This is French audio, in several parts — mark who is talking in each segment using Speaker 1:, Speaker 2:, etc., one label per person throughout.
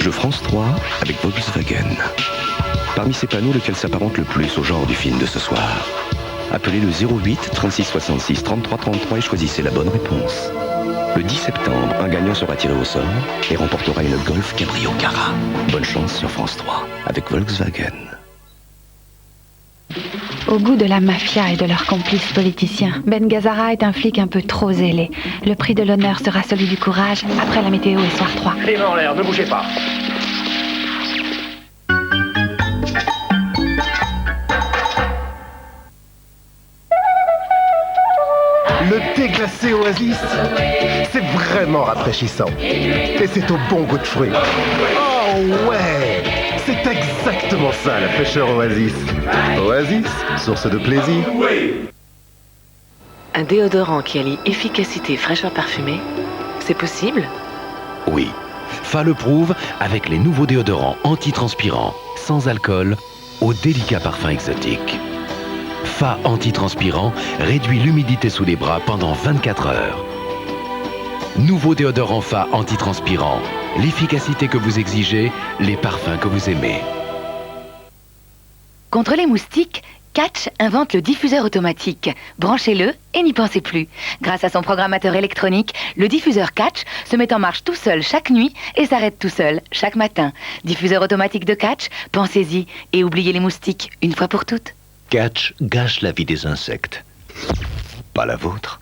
Speaker 1: Jeu France 3 avec Volkswagen. Parmi ces panneaux, lequel s'apparente le plus au genre du film de ce soir? Appelez le 08 36 66 33 33 et choisissez la bonne réponse. Le 10 septembre, un gagnant sera tiré au sort et remportera une Golf Cabrio Cara. Bonne chance sur France 3 avec Volkswagen.
Speaker 2: Au goût de la mafia et de leurs complices politiciens, Ben Gazzara est un flic un peu trop zélé. Le prix de l'honneur sera celui du courage après la météo et soir 3.
Speaker 3: Les mains en l'air, ne bougez pas.
Speaker 4: Le thé glacé Oasis, c'est vraiment rafraîchissant. Et c'est au bon goût de fruits. Oh ouais! C'est exactement ça, la fraîcheur Oasis. Oasis, source de plaisir.
Speaker 5: Un déodorant qui allie efficacité et fraîcheur parfumée, c'est possible?
Speaker 6: Oui. Fa le prouve avec les nouveaux déodorants antitranspirants, sans alcool, au délicat parfum exotique. Fa antitranspirant réduit l'humidité sous les bras pendant 24 heures. Nouveau déodorant Fa antitranspirant. L'efficacité que vous exigez, les parfums que vous aimez.
Speaker 2: Contre les moustiques, Catch invente le diffuseur automatique. Branchez-le et n'y pensez plus. Grâce à son programmateur électronique, le diffuseur Catch se met en marche tout seul chaque nuit et s'arrête tout seul chaque matin. Diffuseur automatique de Catch, pensez-y et oubliez les moustiques une fois pour toutes.
Speaker 7: Catch gâche la vie des insectes. Pas la vôtre.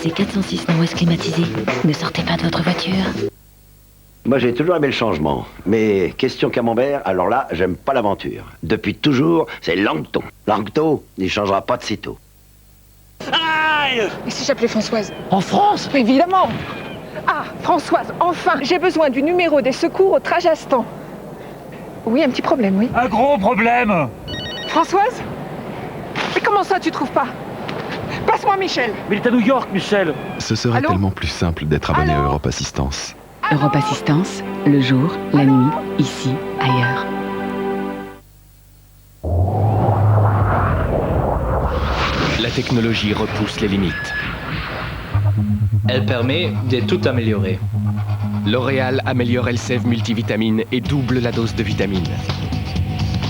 Speaker 2: Et 406 nord-ouest climatisé. Ne sortez pas de votre voiture.
Speaker 8: Moi, j'ai toujours aimé le changement. Mais question camembert, alors là, j'aime pas l'aventure. Depuis toujours, c'est Langton. Langto, il changera pas de sitôt.
Speaker 9: Aïe!
Speaker 10: Et si j'appelais Françoise?
Speaker 9: En France?
Speaker 10: Évidemment! Ah, Françoise, enfin! J'ai besoin du numéro des secours au Trajastan. Oui, un petit problème, oui.
Speaker 9: Un gros problème!
Speaker 10: Françoise? Mais comment ça, tu trouves pas? Passe-moi Michel.
Speaker 9: Mais il est à New York, Michel.
Speaker 1: Ce serait
Speaker 10: Allô?
Speaker 1: tellement plus simple d'être abonné à
Speaker 10: Allô?
Speaker 1: Europe Assistance.
Speaker 2: Europe Assistance, le jour, la nuit, ici, ailleurs.
Speaker 6: La technologie repousse les limites.
Speaker 11: Elle permet de tout améliorer.
Speaker 6: L'Oréal améliore Elseve multivitamine et double la dose de vitamines.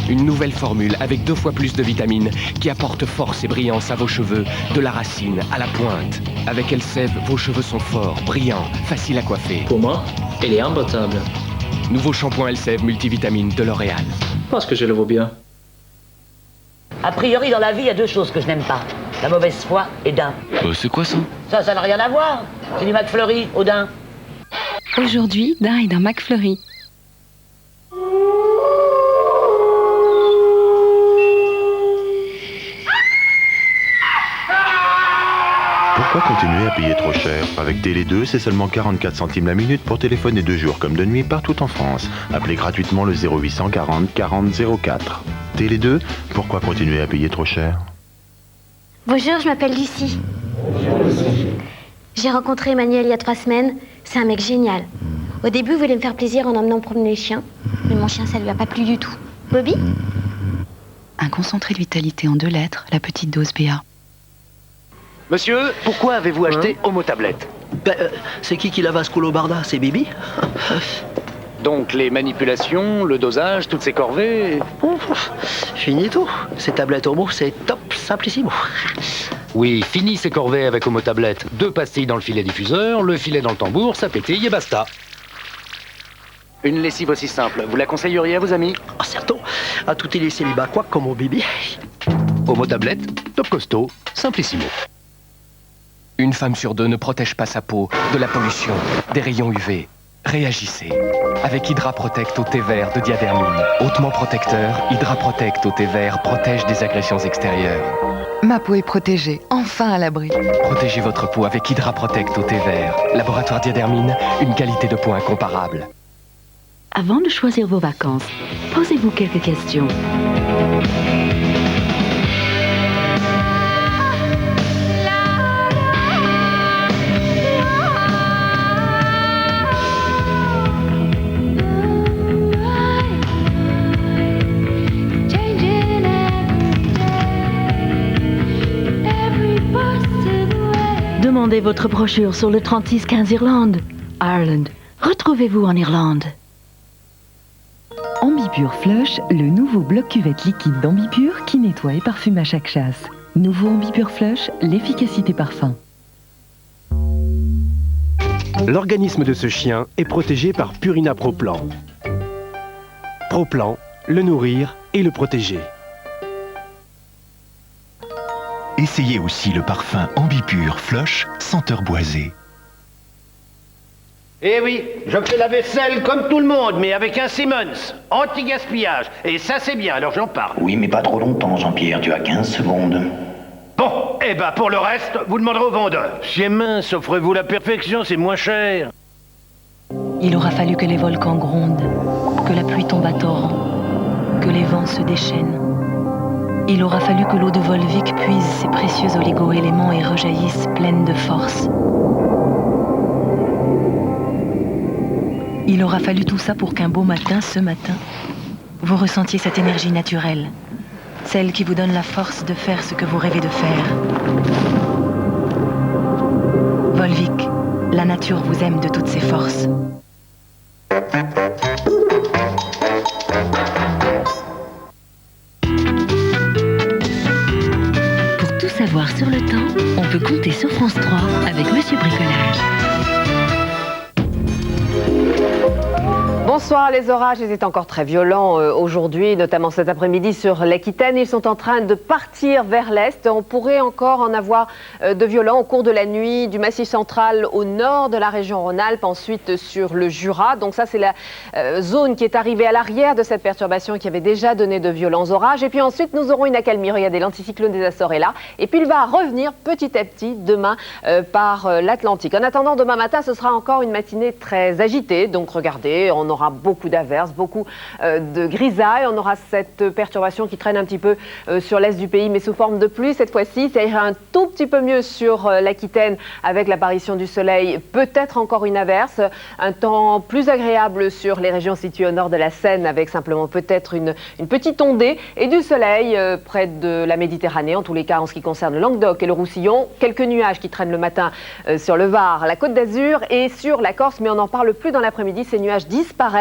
Speaker 6: Une nouvelle formule avec 2 fois plus de vitamines qui apporte force et brillance à vos cheveux, de la racine à la pointe. Avec Elseve, vos cheveux sont forts, brillants, faciles à coiffer.
Speaker 11: Pour moi, elle est imbattable.
Speaker 6: Nouveau shampoing Elseve multivitamine de L'Oréal.
Speaker 11: Parce que je le vaux bien.
Speaker 12: A priori, dans la vie, il y a 2 choses que je n'aime pas. La mauvaise foi et Dain.
Speaker 6: C'est quoi ça?
Speaker 12: Ça n'a rien à voir. C'est du McFlurry au Dain.
Speaker 2: Aujourd'hui, Dain est dans McFlurry.
Speaker 13: Pourquoi continuer à payer trop cher? Avec Télé 2, c'est seulement 44 centimes la minute pour téléphoner de jour comme de nuit partout en France. Appelez gratuitement le 0800 40 40 04. Télé 2, pourquoi continuer à payer trop cher?
Speaker 14: Bonjour, je m'appelle Lucie. J'ai rencontré Emmanuel il y a 3 semaines. C'est un mec génial. Au début, il voulait me faire plaisir en emmenant promener les chiens. Mais mon chien, ça lui a pas plu du tout. Bobby?
Speaker 2: Un concentré de vitalité en 2 lettres, la petite dose BA.
Speaker 3: Monsieur, pourquoi avez-vous acheté Homo Tablette?
Speaker 15: C'est qui lava ce coulo barda? C'est Bibi?
Speaker 3: Donc les manipulations, le dosage, toutes ces corvées...
Speaker 15: Fini tout. Ces tablettes Homo, c'est top simplissimo.
Speaker 16: Oui, fini ces corvées avec Homo Tablette. 2 pastilles dans le filet diffuseur, le filet dans le tambour, ça pétille et basta.
Speaker 3: Une lessive aussi simple, vous la conseilleriez à vos amis?
Speaker 15: Ah, certain. À tous les célibats, quoi, comme au Bibi.
Speaker 16: Homo Tablette, top costaud, simplissimo.
Speaker 6: Une femme sur 2 ne protège pas sa peau de la pollution, des rayons UV. Réagissez. Avec Hydra Protect au thé vert de Diadermine. Hautement protecteur, Hydra Protect au thé vert protège des agressions extérieures.
Speaker 2: Ma peau est protégée, enfin à l'abri.
Speaker 6: Protégez votre peau avec Hydra Protect au thé vert. Laboratoire Diadermine, une qualité de peau incomparable.
Speaker 17: Avant de choisir vos vacances, posez-vous quelques questions. Demandez votre brochure sur le 3615 Irlande. Ireland. Retrouvez-vous en Irlande.
Speaker 18: Ambipure Flush, le nouveau bloc cuvette liquide d'Ambipure qui nettoie et parfume à chaque chasse. Nouveau Ambipure Flush, l'efficacité parfum.
Speaker 19: L'organisme de ce chien est protégé par Purina Pro Plan. Pro Plan, le nourrir et le protéger.
Speaker 20: Essayez aussi le parfum Ambipure Flush, senteur boisée.
Speaker 15: Eh oui, je fais la vaisselle comme tout le monde, mais avec un Simmons, anti-gaspillage. Et ça c'est bien, alors j'en parle.
Speaker 21: Oui, mais pas trop longtemps, Jean-Pierre, tu as 15 secondes.
Speaker 15: Bon, eh ben pour le reste, vous demanderez au vendeur. C'est mince, offrez-vous la perfection, c'est moins cher.
Speaker 17: Il aura fallu que les volcans grondent, que la pluie tombe à torrent, que les vents se déchaînent. Il aura fallu que l'eau de Volvic puise ses précieux oligo-éléments et rejaillisse pleine de force. Il aura fallu tout ça pour qu'un beau matin, ce matin, vous ressentiez cette énergie naturelle, celle qui vous donne la force de faire ce que vous rêvez de faire. Volvic, la nature vous aime de toutes ses forces. Pour tout savoir sur le temps, on peut compter sur France 3 avec Monsieur Bricolage.
Speaker 22: Bonsoir, les orages étaient encore très violents aujourd'hui, notamment cet après-midi sur l'Aquitaine. Ils sont en train de partir vers l'est. On pourrait encore en avoir de violents au cours de la nuit du Massif central au nord de la région Rhône-Alpes, ensuite sur le Jura. Donc ça, c'est la zone qui est arrivée à l'arrière de cette perturbation qui avait déjà donné de violents orages. Et puis ensuite, nous aurons une accalmie. Regardez, l'anticyclone des Açores est là. Et puis il va revenir petit à petit demain par l'Atlantique. En attendant, demain matin, ce sera encore une matinée très agitée. Donc regardez, on aura beaucoup d'averses, beaucoup de grisailles. On aura cette perturbation qui traîne un petit peu sur l'est du pays, mais sous forme de pluie cette fois-ci. Ça ira un tout petit peu mieux sur l'Aquitaine avec l'apparition du soleil. Peut-être encore une averse. Un temps plus agréable sur les régions situées au nord de la Seine avec simplement peut-être une petite ondée et du soleil près de la Méditerranée. En tous les cas, en ce qui concerne le Languedoc et le Roussillon, quelques nuages qui traînent le matin sur le Var, la Côte d'Azur et sur la Corse, mais on n'en parle plus dans l'après-midi. Ces nuages disparaissent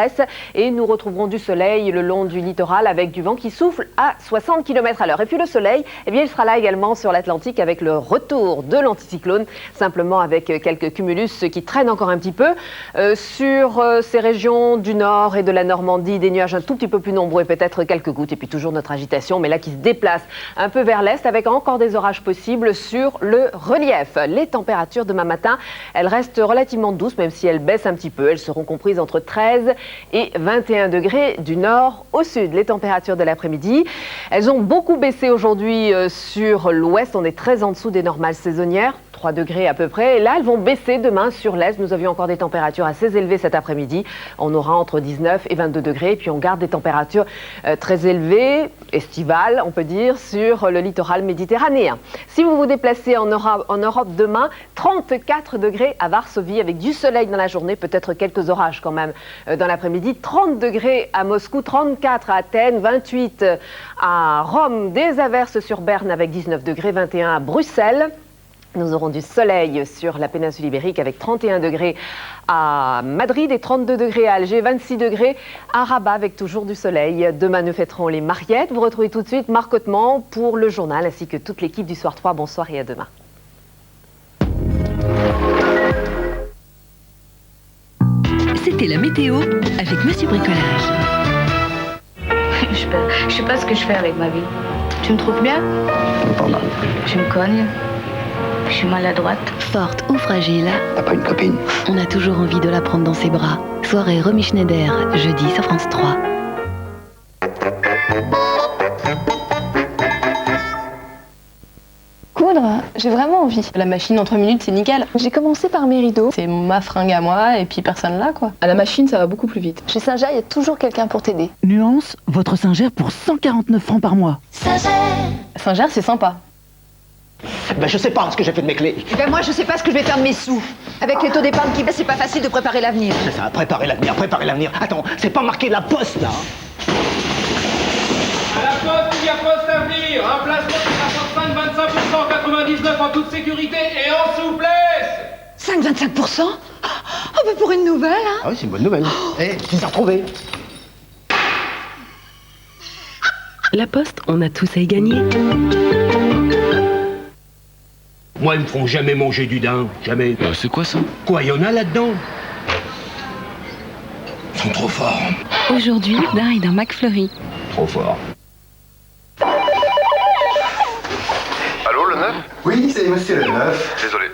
Speaker 22: et nous retrouverons du soleil le long du littoral avec du vent qui souffle à 60 km/h. Et puis le soleil, eh bien, il sera là également sur l'Atlantique avec le retour de l'anticyclone, simplement avec quelques cumulus qui traînent encore un petit peu. Sur ces régions du nord et de la Normandie, des nuages un tout petit peu plus nombreux et peut-être quelques gouttes. Et puis toujours notre agitation, mais là qui se déplace un peu vers l'est avec encore des orages possibles sur le relief. Les températures demain matin, elles restent relativement douces, même si elles baissent un petit peu. Elles seront comprises entre 13 et 21 degrés du nord au sud. Les températures de l'après-midi, elles ont beaucoup baissé aujourd'hui sur l'ouest. On est très en dessous des normales saisonnières, 3 degrés à peu près. Et là, elles vont baisser demain sur l'est. Nous avions encore des températures assez élevées cet après-midi. On aura entre 19 et 22 degrés. Et puis on garde des températures très élevées, estivales, on peut dire, sur le littoral méditerranéen. Si vous vous déplacez en Europe demain, 34 degrés à Varsovie avec du soleil dans la journée, peut-être quelques orages quand même dans l'après-midi. 30 degrés à Moscou, 34 à Athènes, 28 à Rome, des averses sur Berne avec 19 degrés, 21 à Bruxelles. Nous aurons du soleil sur la péninsule ibérique avec 31 degrés à Madrid et 32 degrés à Alger, 26 degrés à Rabat avec toujours du soleil. Demain, nous fêterons les Mariettes. Vous retrouvez tout de suite Marc Hautement pour le journal ainsi que toute l'équipe du Soir 3. Bonsoir et à demain.
Speaker 17: C'était la météo avec Monsieur Bricolage.
Speaker 2: Je sais pas ce que je fais avec ma vie. Tu me trouves bien?
Speaker 21: Pas mal.
Speaker 2: Je me cogne. Je suis maladroite.
Speaker 17: Forte ou fragile,
Speaker 21: T'as pas une copine?
Speaker 17: on a toujours envie de la prendre dans ses bras. Soirée Romy Schneider, jeudi sur France 3.
Speaker 22: Quoi?
Speaker 10: coudre, j'ai vraiment envie.
Speaker 4: La machine en 3 minutes, c'est nickel.
Speaker 10: J'ai commencé par mes rideaux.
Speaker 4: C'est ma fringue à moi et puis personne là, quoi. À la machine, ça va beaucoup plus vite.
Speaker 10: Chez Singer, il y a toujours quelqu'un pour t'aider.
Speaker 5: Nuance, votre Singer pour 149 francs par mois.
Speaker 4: Singer, c'est sympa.
Speaker 15: Ben, je sais pas ce que j'ai fait de mes clés.
Speaker 23: Ben moi, je sais pas ce que je vais faire de mes sous. Avec les taux d'épargne qui baissent, c'est pas facile de préparer l'avenir.
Speaker 15: C'est ça, préparer l'avenir, préparer l'avenir. Attends, c'est pas marqué la poste, là.
Speaker 24: À la poste, il y a Poste Avenir. Un placement de 55, 25%, 99 en toute sécurité et en souplesse.
Speaker 23: 5-25%? Ah ben pour une nouvelle, hein.
Speaker 15: Ah oui, c'est une bonne nouvelle. Eh, tu les as retrouvés.
Speaker 18: La Poste, on a tous à y gagner.
Speaker 15: Moi, ils me feront jamais manger du daim, jamais.
Speaker 6: C'est quoi ça?
Speaker 15: Quoi, il y en a là-dedans? Ils sont trop forts.
Speaker 17: Aujourd'hui, daim est dans McFlurry.
Speaker 15: Trop forts.
Speaker 13: Allô, le 9?
Speaker 21: Oui, c'est monsieur le 9.
Speaker 13: Désolé.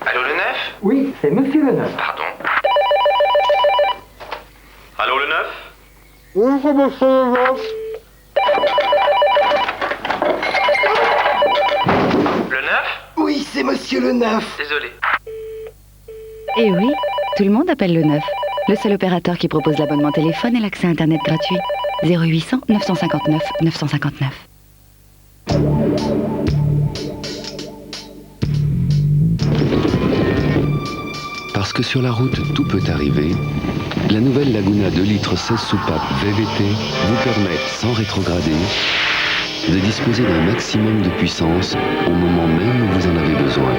Speaker 24: Allô, le 9?
Speaker 21: Oui, c'est monsieur le 9.
Speaker 24: Pardon. Allô, le 9?
Speaker 21: Oui, c'est monsieur le 9.
Speaker 24: Le 9?
Speaker 21: Oui, c'est monsieur le 9.
Speaker 24: Désolé.
Speaker 2: Eh oui, tout le monde appelle le 9. Le seul opérateur qui propose l'abonnement téléphone et l'accès Internet gratuit. 0800 959 959.
Speaker 1: Parce que sur la route, tout peut arriver, la nouvelle Laguna 2 litres 16 soupapes VVT vous permet, sans rétrograder, de disposer d'un maximum de puissance au moment même où vous en avez besoin.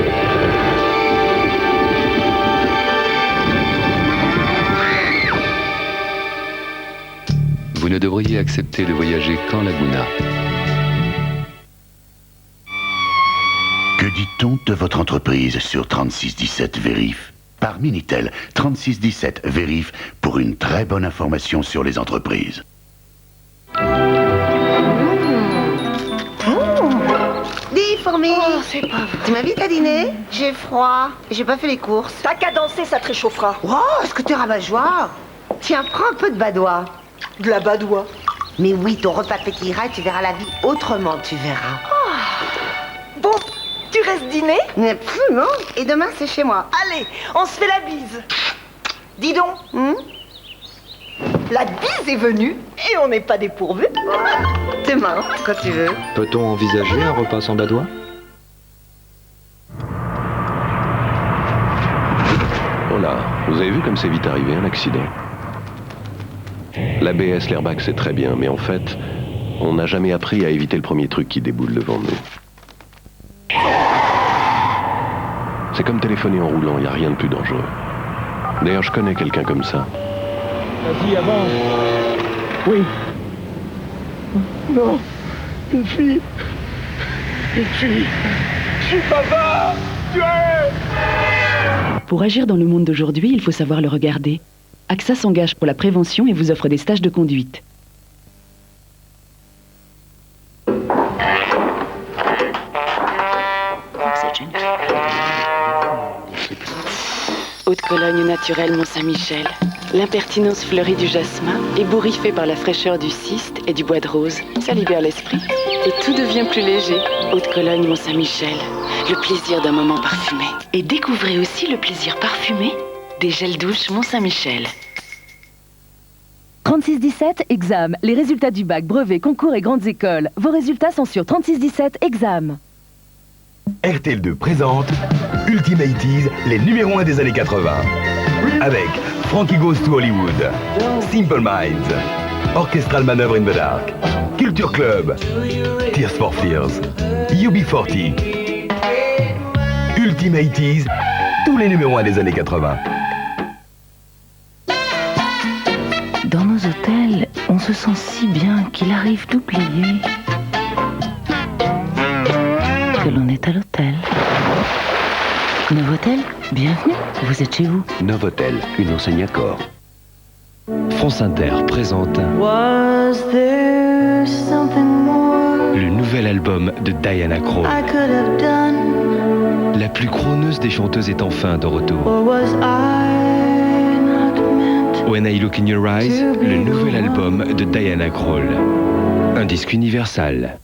Speaker 1: Vous ne devriez accepter de voyager qu'en Laguna.
Speaker 20: Que dit-on de votre entreprise sur 3617 Vérif? Par Minitel, 3617 Vérif pour une très bonne information sur les entreprises.
Speaker 25: Dis, fourmi, c'est pas vrai. Tu m'invites à dîner? J'ai froid. J'ai pas fait les courses. T'as qu'à danser, ça te réchauffera. Oh, est-ce que t'es rabat-joie? Tiens, prends un peu de badois. De la badois? Mais oui, ton repas pétillera et tu verras la vie autrement, tu verras.
Speaker 23: Bon, tu restes dîner?
Speaker 25: Mais absolument. Et demain, c'est chez moi.
Speaker 23: Allez, on se fait la bise. Dis donc, la bise est venue et on n'est pas dépourvu.
Speaker 25: Demain, quand tu veux.
Speaker 11: Peut-on envisager un repas sans badois?
Speaker 1: Oh là, vous avez vu comme c'est vite arrivé un accident? L'ABS, l'airbag, c'est très bien, mais en fait, on n'a jamais appris à éviter le premier truc qui déboule devant nous. C'est comme téléphoner en roulant, il n'y a rien de plus dangereux. D'ailleurs, je connais quelqu'un comme ça.
Speaker 9: Vas-y, avance. Oui. Non. Une fille. Je suis papa. Tu es.
Speaker 18: Pour agir dans le monde d'aujourd'hui, il faut savoir le regarder. AXA s'engage pour la prévention et vous offre des stages de conduite. Haute Cologne naturelle Mont-Saint-Michel. L'impertinence fleurie du jasmin, ébouriffée par la fraîcheur du ciste et du bois de rose, ça libère l'esprit. Et tout devient plus léger. Haute Cologne Mont-Saint-Michel. Le plaisir d'un moment parfumé. Et découvrez aussi le plaisir parfumé des gels douches Mont-Saint-Michel. 3617 Exam. Les résultats du bac, brevet, concours et grandes écoles. Vos résultats sont sur 3617 Exam.
Speaker 26: RTL2 présente Ultimates, les numéros 1 des années 80. Avec Frankie Goes to Hollywood, Simple Minds, Orchestral Maneuver in the Dark, Culture Club, Tears for Fears, UB40. Ultimates, tous les numéros 1 des années 80.
Speaker 17: Dans nos hôtels, on se sent si bien qu'il arrive d'oublier que l'on est à l'hôtel. Novotel, bienvenue, vous êtes chez vous.
Speaker 1: Novotel, une enseigne Accor. France Inter présente le nouvel album de Diana Krall. La plus crooneuse des chanteuses est enfin de retour. When I Look in Your Eyes, le nouvel album de Diana Krall. Un disque universal.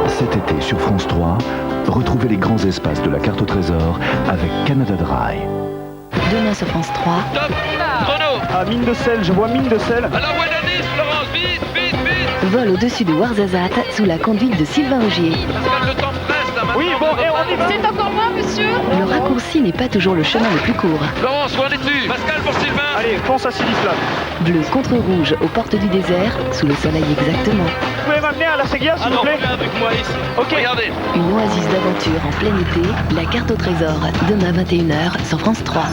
Speaker 3: Cet été sur France 3, retrouvez les grands espaces de la carte au trésor avec Canada Dry.
Speaker 17: Demain sur France 3.
Speaker 9: Top. Chrono. Ah, mine de sel, je vois mine de sel.
Speaker 24: Alors, Nice, Florence, vite, vite, vite.
Speaker 17: Vol au-dessus de Ouarzazate sous la conduite de Sylvain Augier.
Speaker 24: Pascal, le temps presse là maintenant.
Speaker 9: Oui, bon, et on y va.
Speaker 23: C'est encore moi, monsieur.
Speaker 17: Le raccourci n'est pas toujours le chemin le plus court.
Speaker 24: Florence, où en es-tu? Pascal pour Sylvain.
Speaker 9: Allez, fonce à Silisla.
Speaker 17: Bleu contre rouge aux portes du désert, sous le soleil exactement.
Speaker 9: Vous pouvez m'amener à la Séguia, s'il vous plaît?
Speaker 24: Viens avec moi ici.
Speaker 9: Ok.
Speaker 24: Regardez.
Speaker 17: Une oasis d'aventure en plein été, la carte au trésor, demain 21h sur France 3.